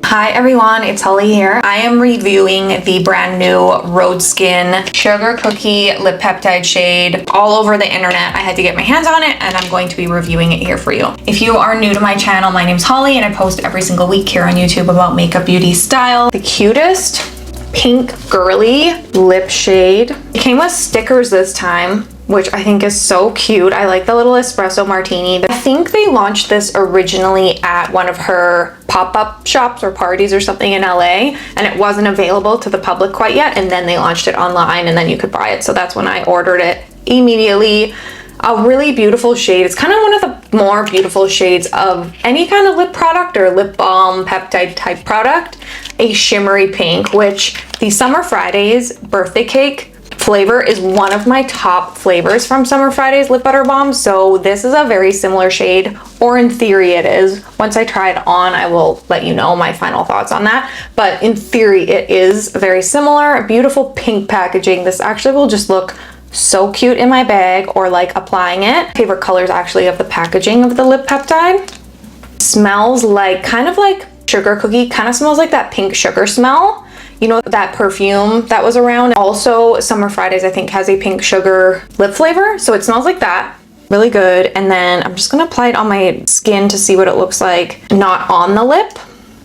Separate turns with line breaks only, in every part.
Hi everyone, it's Hailey here. I am reviewing the brand new Rhode Skin Sugar Cookie Lip Peptide shade. All over the internet, I had to get my hands on it and I'm going to be reviewing it here for you. If you are new to my channel, my name's Hailey and I post every single week here on YouTube about makeup, beauty, style. The cutest pink girly lip shade. It came with stickers this time, which I think is so cute. I like the little espresso martini. I think they launched this originally at one of her pop-up shops or parties or something in LA, and it wasn't available to the public quite yet, and then they launched it online and then you could buy it. So that's when I ordered it immediately. A really beautiful shade. It's kind of one of the more beautiful shades of any kind of lip product or lip balm, peptide type product. A shimmery pink, which the Summer Fridays birthday cake flavor is one of my top flavors from Summer Fridays lip butter balm. So this is a very similar shade, or in theory it is. Once I try it on, I will let you know my final thoughts on that. But in theory, it is very similar. Beautiful pink packaging. This actually will just look so cute in my bag or like applying it. Favorite colors actually of the packaging of the lip peptide. Smells like kind of like sugar cookie, kind of smells like that pink sugar smell. You know, that perfume that was around. Also, Summer Fridays, I think, has a pink sugar lip flavor. So it smells like that. Really good. And then I'm just going to apply it on my skin to see what it looks like. Not on the lip.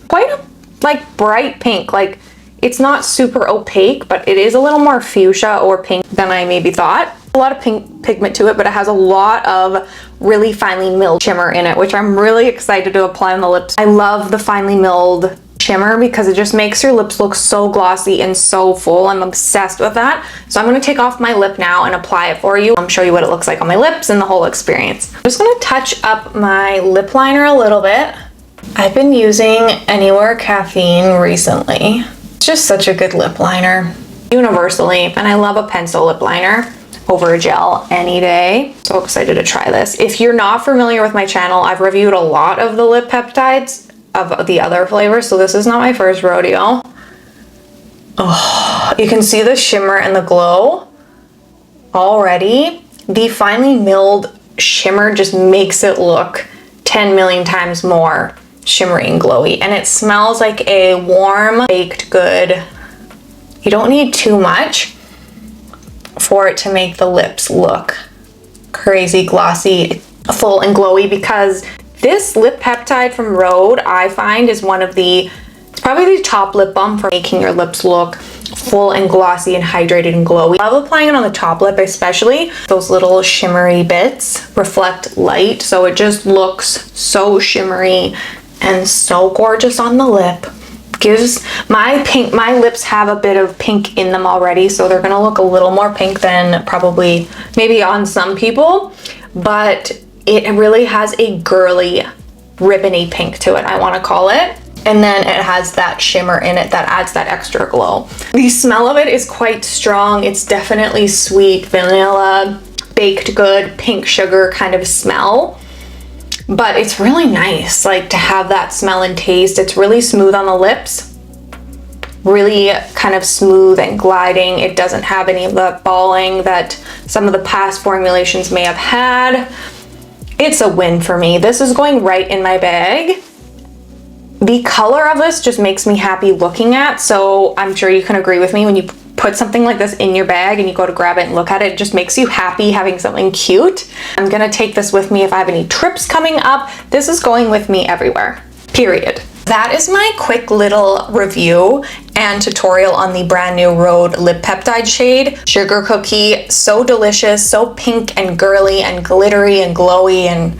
Quite a, like, bright pink. Like, it's not super opaque, but it is a little more fuchsia or pink than I maybe thought. A lot of pink pigment to it, but it has a lot of really finely milled shimmer in it, which I'm really excited to apply on the lips. I love the finely milled shimmer because it just makes your lips look so glossy and so full. I'm obsessed with that. So I'm going to take off my lip now and apply it for you. I'll show you what it looks like on my lips and the whole experience. I'm just going to touch up my lip liner a little bit. I've been using Anywhere Caffeine recently. It's just such a good lip liner universally, and I love a pencil lip liner over a gel any day. So excited to try this. If you're not familiar with my channel, I've reviewed a lot of the lip peptides of the other flavors, so this is not my first rodeo. Oh, you can see the shimmer and the glow already. The finely milled shimmer just makes it look 10 million times more shimmery and glowy, and it smells like a warm baked good. You don't need too much for it to make the lips look crazy glossy, full and glowy, because this lip peptide from Rhode, I find, is one of the, it's probably the top lip balm for making your lips look full and glossy and hydrated and glowy. I love applying it on the top lip, especially. Those little shimmery bits reflect light, so it just looks so shimmery and so gorgeous on the lip. Gives my lips have a bit of pink in them already, so they're gonna look a little more pink than probably maybe on some people, but it really has a girly, ribbony pink to it, I want to call it. And then it has that shimmer in it that adds that extra glow. The smell of it is quite strong. It's definitely sweet vanilla, baked good, pink sugar kind of smell. But it's really nice, like, to have that smell and taste. It's really smooth on the lips. Really kind of smooth and gliding. It doesn't have any of the balling that some of the past formulations may have had. It's a win for me. This is going right in my bag. The color of this just makes me happy looking at, so I'm sure you can agree with me when you put something like this in your bag and you go to grab it and look at it, it just makes you happy having something cute. I'm gonna take this with me if I have any trips coming up. This is going with me everywhere, period. That is my quick little review and tutorial on the brand new Rhode Lip Peptide shade. Sugar Cookie, so delicious, so pink and girly and glittery and glowy and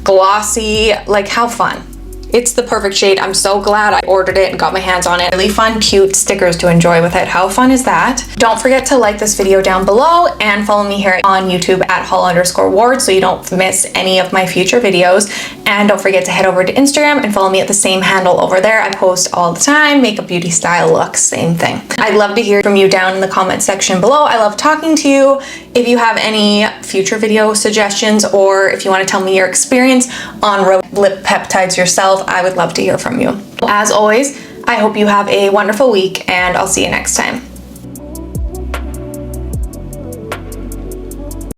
glossy. Like, how fun. It's the perfect shade. I'm so glad I ordered it and got my hands on it. Really fun, cute stickers to enjoy with it. How fun is that? Don't forget to like this video down below and follow me here on YouTube at Hall_Ward so you don't miss any of my future videos. And don't forget to head over to Instagram and follow me at the same handle over there. I post all the time, makeup, beauty, style, looks, same thing. I'd love to hear from you down in the comment section below. I love talking to you. If you have any future video suggestions, or if you want to tell me your experience on Rhode lip peptides yourself, I would love to hear from you. As always, I hope you have a wonderful week, and I'll see you next time.